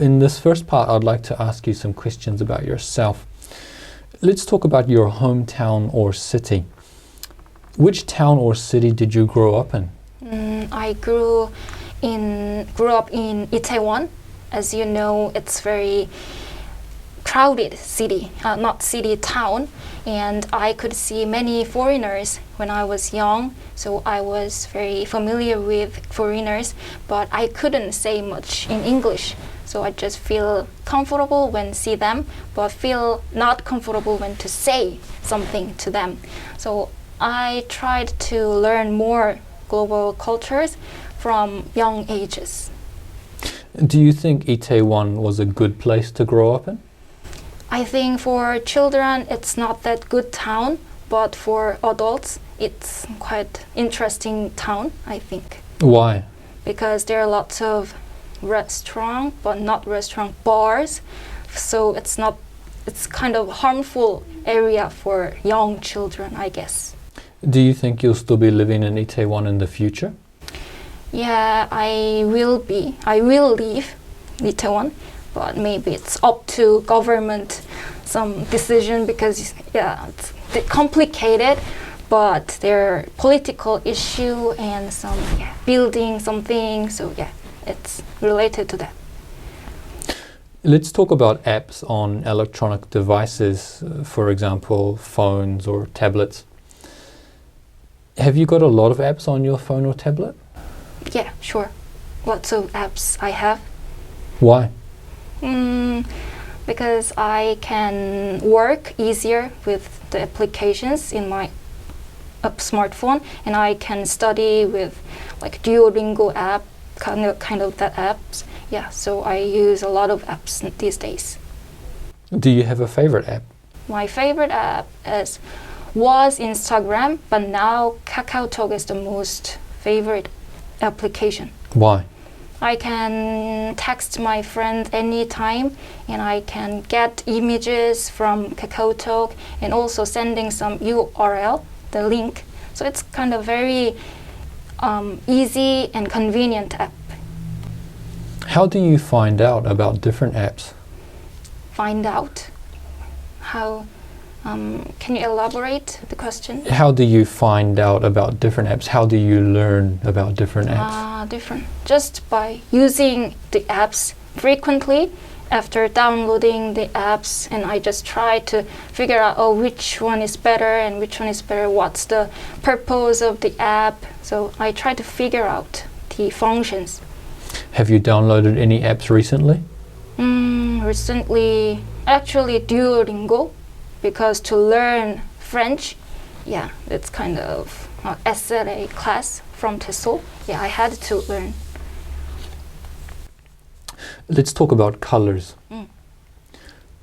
In this first part, I'd like to ask you some questions about yourself. Let's talk about your hometown or city. Which town or city did you grow up in? I grew up in Itaewon. As you know, it's very crowded city, not city, town. And I could see many foreigners when I was young, so I was very familiar with foreigners, but I couldn't say much in English. So I just feel comfortable when see them, but feel not comfortable when to say something to them. So I tried to learn more global cultures from young ages. Do you think Itaewon was a good place to grow up in? I think for children it's not that good town, but for adults it's quite interesting town, I think. Why? Because there are lots of restaurant, but not restaurant, bars. So it's kind of harmful area for young children, I guess. Do you think you'll still be living in Itaewon in the future? Yeah, I will leave Itaewon, but maybe it's up to government some decision, because it's complicated, but there are political issue and some building something, so it's related to that. Let's talk about apps on electronic devices, for example, phones or tablets. Have you got a lot of apps on your phone or tablet? Yeah, sure. Lots of apps I have. Why? Because I can work easier with the applications in my smartphone, and I can study with like Duolingo app, kind of that apps. Yeah, so I use a lot of apps these days. Do you have a favorite app? My favorite app was Instagram, but now KakaoTalk is the most favorite application. Why? I can text my friend anytime, and I can get images from KakaoTalk and also sending some URL, the link. So it's kind of very easy and convenient app. How do you find out about different apps? Find out? How? Can you elaborate the question? How do you find out about different apps? How do you learn about different apps? Different. Just by using the apps frequently after downloading the apps, and I just try to figure out which one is better and which one is better, what's the purpose of the app. So I try to figure out the functions. Have you downloaded any apps recently? Recently, actually Duolingo, because to learn French, it's kind of SLA class from TESOL. I had to learn. Let's talk about colors.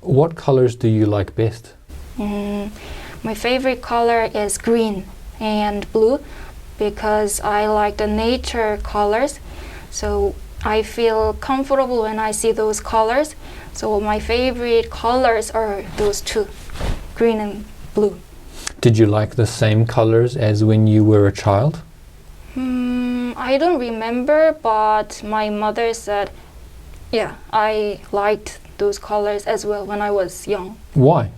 What colors do you like best? My favorite color is green and blue, because I like the nature colors. So I feel comfortable when I see those colors. So my favorite colors are those two, green and blue. Did you like the same colors as when you were a child? I don't remember, but my mother said, I liked those colors as well when I was young. Why?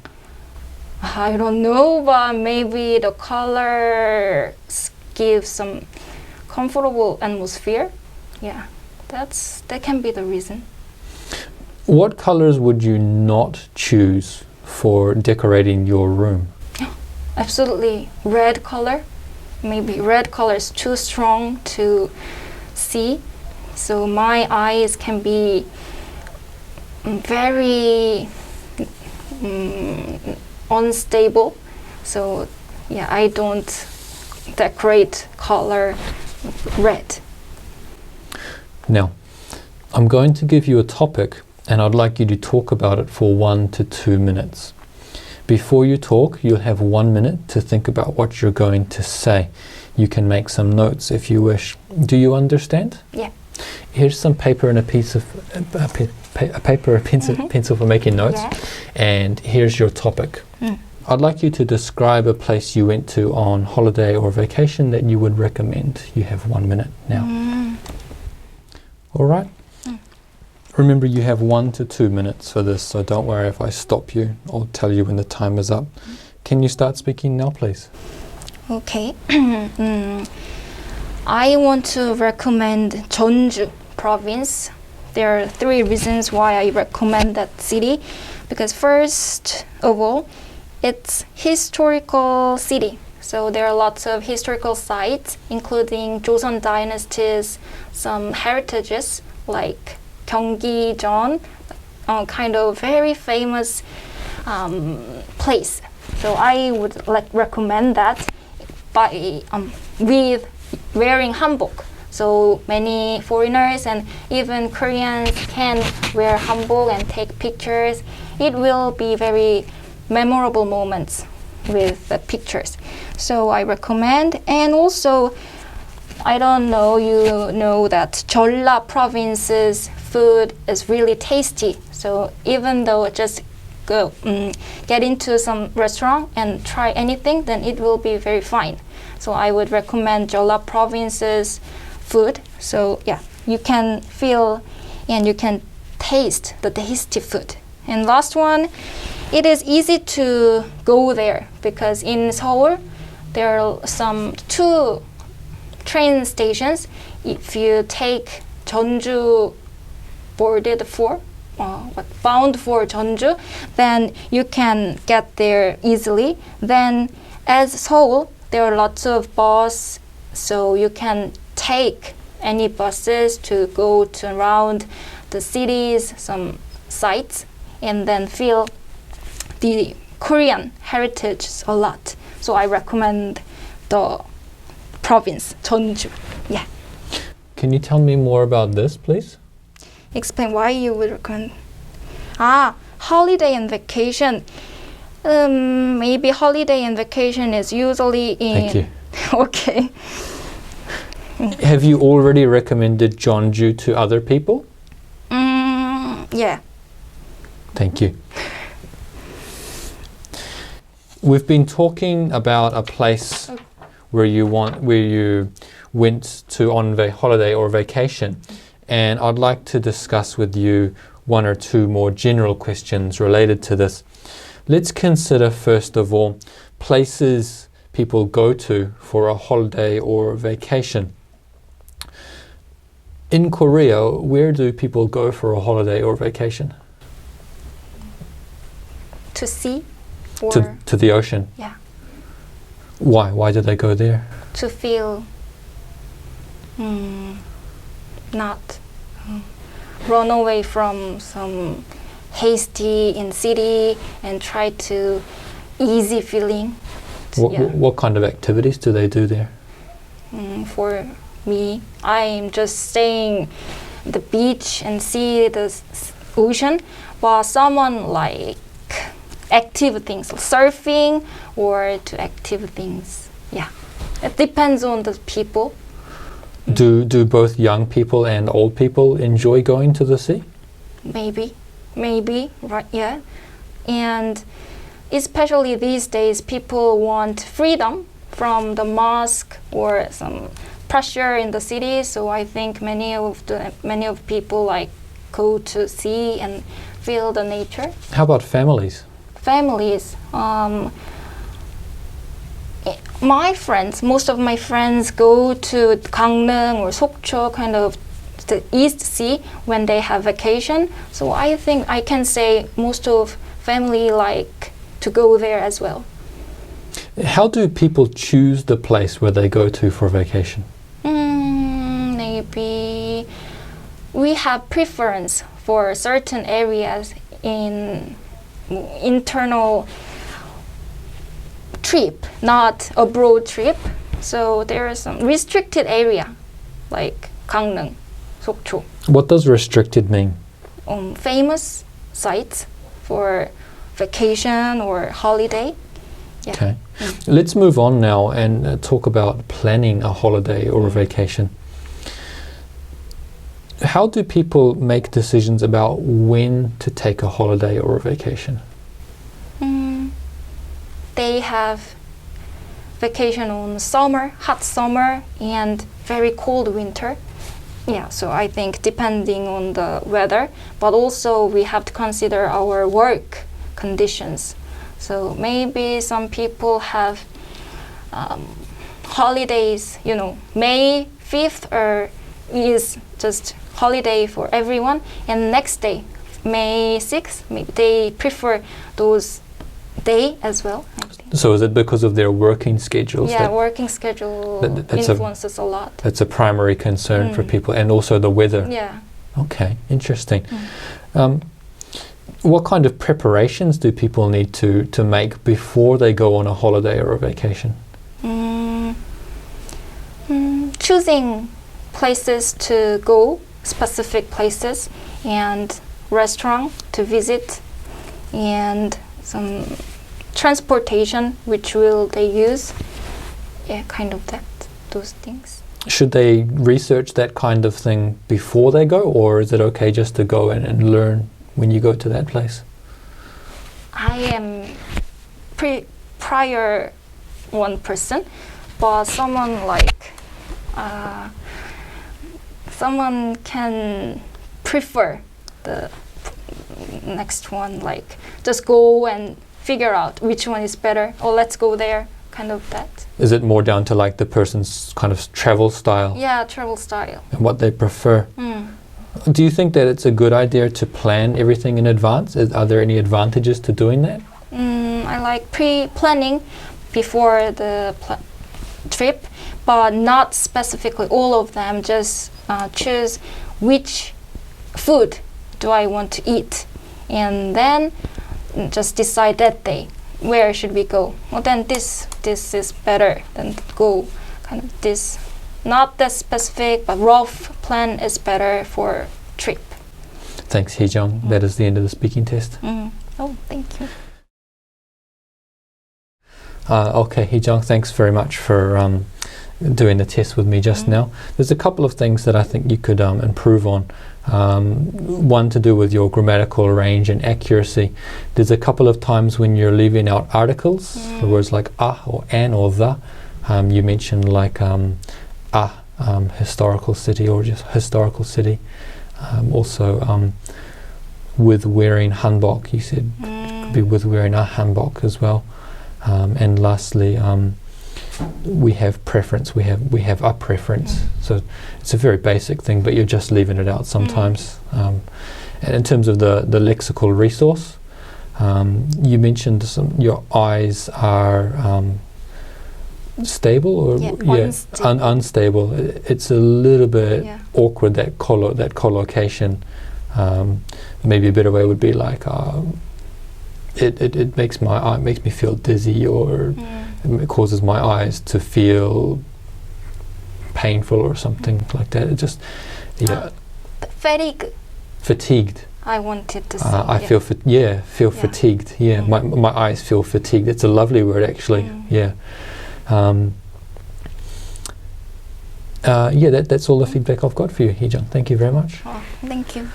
I don't know, but maybe the colors give some comfortable atmosphere. That can be the reason. What colors would you not choose for decorating your room? Absolutely red color. Maybe red color is too strong to see, so my eyes can be very unstable. So I don't decorate color red. Now, I'm going to give you a topic, and I'd like you to talk about it for 1 to 2 minutes. Before you talk, you'll have 1 minute to think about what you're going to say. You can make some notes if you wish. Do you understand? Yeah. Here's some paper and a piece of pencil for making notes. And here's your topic. I'd like you to describe a place you went to on holiday or vacation that you would recommend. You have 1 minute now. All right? Remember, you have 1 to 2 minutes for this, so don't worry if I stop you. I'll tell you when the time is up. Can you start speaking now, please? Okay. I want to recommend Jeonju province. There are 3 reasons why I recommend that city. Because first of all, it's historical city. So there are lots of historical sites, including Joseon dynasties, some heritages like Gyeonggi-jeon, kind of very famous place. So I would recommend that by with wearing hanbok. So many foreigners and even Koreans can wear hanbok and take pictures. It will be very memorable moments with the pictures. So I recommend. And also, I don't know, you know that Jeolla province's food is really tasty. So even though just go get into some restaurant and try anything, then it will be very fine. So I would recommend Jeolla province's food. So yeah, you can feel and you can taste the tasty food. And last one, it is easy to go there because in Seoul there are some 2 train stations. If you take Jeonju bound for Jeonju, then you can get there easily. Then as Seoul, there are lots of bus, so you can take any buses to go to around the cities, some sites, and then feel the Korean heritage a lot. So I recommend the province, Jeonju. Yeah. Can you tell me more about this, please? Explain why you would recommend. Holiday and vacation. Maybe holiday and vacation is usually in... Thank you. Okay. Have you already recommended Jeonju to other people? Yeah. Thank you. We've been talking about a place where you went to on holiday or vacation, and I'd like to discuss with you 1 or 2 more general questions related to this. Let's consider first of all places people go to for a holiday or vacation. In Korea, where do people go for a holiday or vacation? To sea or To the ocean. yeah, Why? Why do they go there? to feel not run away from some hasty in city and try to easy feeling. What kind of activities do they do there? For me, I'm just staying the beach and see the ocean, while someone like active things, surfing or to active things. Yeah, it depends on the people. Do both young people and old people enjoy going to the sea? Maybe, right? Yeah, and especially these days, people want freedom from the mosque or some pressure in the city. So I think many of people like go to sea and feel the nature. How about families? Families. Most of my friends go to Gangneung or Sokcho, kind of the East Sea, when they have vacation. So I think I can say most of family like to go there as well. How do people choose the place where they go to for vacation? Maybe we have preference for certain areas in internal trip, not abroad trip. So there is some restricted area like Gangneung, Sokcho. What does restricted mean? Famous sites for vacation or holiday. Yeah. Okay. Let's move on now and talk about planning a holiday or a vacation. How do people make decisions about when to take a holiday or a vacation? They have vacation on summer, hot summer, and very cold winter. Yeah, so I think depending on the weather, but also we have to consider our work conditions. So maybe some people have holidays, you know, May 5th is just holiday for everyone, and next day, May 6th, maybe they prefer those day as well, I think. So is it because of their working schedules? Yeah, working schedule influences a lot. That's a primary concern for people, and also the weather. Yeah. Okay, interesting. What kind of preparations do people need to make before they go on a holiday or a vacation? Choosing places to go, specific places, and restaurant to visit, and some transportation, which will they use. Yeah, kind of those things. Should they research that kind of thing before they go, or is it okay just to go in and learn when you go to that place? I am prior one person, but someone can prefer the next one, like just go and figure out which one is better, or let's go there, kind of that. Is it more down to like the person's kind of travel style? Yeah, travel style. And what they prefer? Do you think that it's a good idea to plan everything in advance? Are there any advantages to doing that? I like pre-planning before the trip, but not specifically all of them. Just choose which food do I want to eat, and then just decide that day where should we go. Well, then this is better than go kind of this. Not that specific, but rough plan is better for trip. Thanks, Heejeong. That is the end of the speaking test. Oh, thank you. Okay, Heejeong, thanks very much for doing the test with me just now. There's a couple of things that I think you could improve on. One to do with your grammatical range and accuracy. There's a couple of times when you're leaving out articles, the words like or an or the. You mentioned like historical city, or just historical city. Also with wearing hanbok, you said could be with wearing a hanbok as well. And lastly, we have preference. We have a preference. So it's a very basic thing, but you're just leaving it out sometimes. And in terms of the lexical resource, you mentioned your eyes are stable, or unstable. It's a little bit awkward, that collocation. Maybe a better way would be like it makes me feel dizzy, or it causes my eyes to feel painful or something like that. It just fatigued. I wanted to say. I feel fatigued. Yeah, my eyes feel fatigued. It's a lovely word, actually. That's all the feedback I've got for you, Heejeong. Thank you very much. Oh, thank you.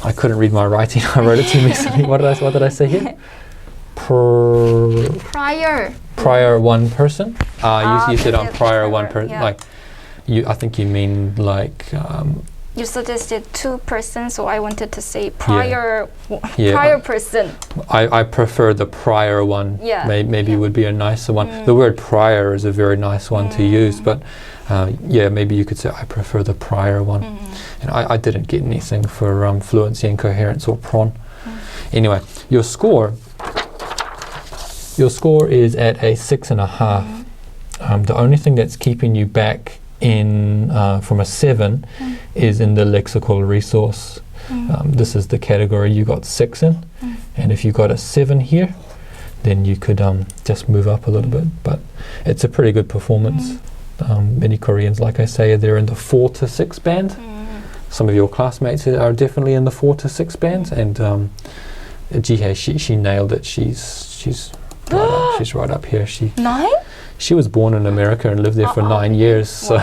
I couldn't read my writing. I wrote it too messily. What did I say here? Prior one person. You said I'm prior one person. Yeah. Like I think you mean like. You suggested two persons, so I wanted to say prior person. I prefer the prior one. Maybe would be a nicer one. The word prior is a very nice one to use, but maybe you could say I prefer the prior one. And I didn't get anything for fluency and coherence or prawn. Anyway, your score is at a 6.5. The only thing that's keeping you back from a 7 is in the lexical resource. This is the category you got 6 in, and if you got a 7 here, then you could just move up a little bit. But it's a pretty good performance. Many Koreans, like I say, they're in the 4 to 6 band. Some of your classmates are definitely in the 4 to 6 bands, and Jihae, she nailed it. She's right up here. 9? She was born in America and lived there for 9 years. So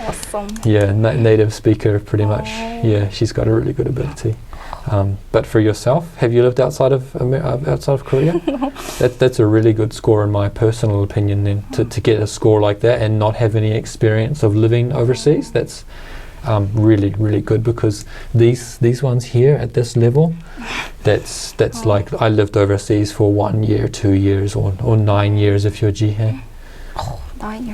awesome. Native speaker pretty much. Yeah, she's got a really good ability. But for yourself, have you lived outside of Korea? No. That's a really good score in my personal opinion. Then to get a score like that and not have any experience of living overseas, that's really, really good, because these ones here at this level, that's like I lived overseas for 1 year, 2 years, or 9 years if you're Jihae. Oh, 9 years.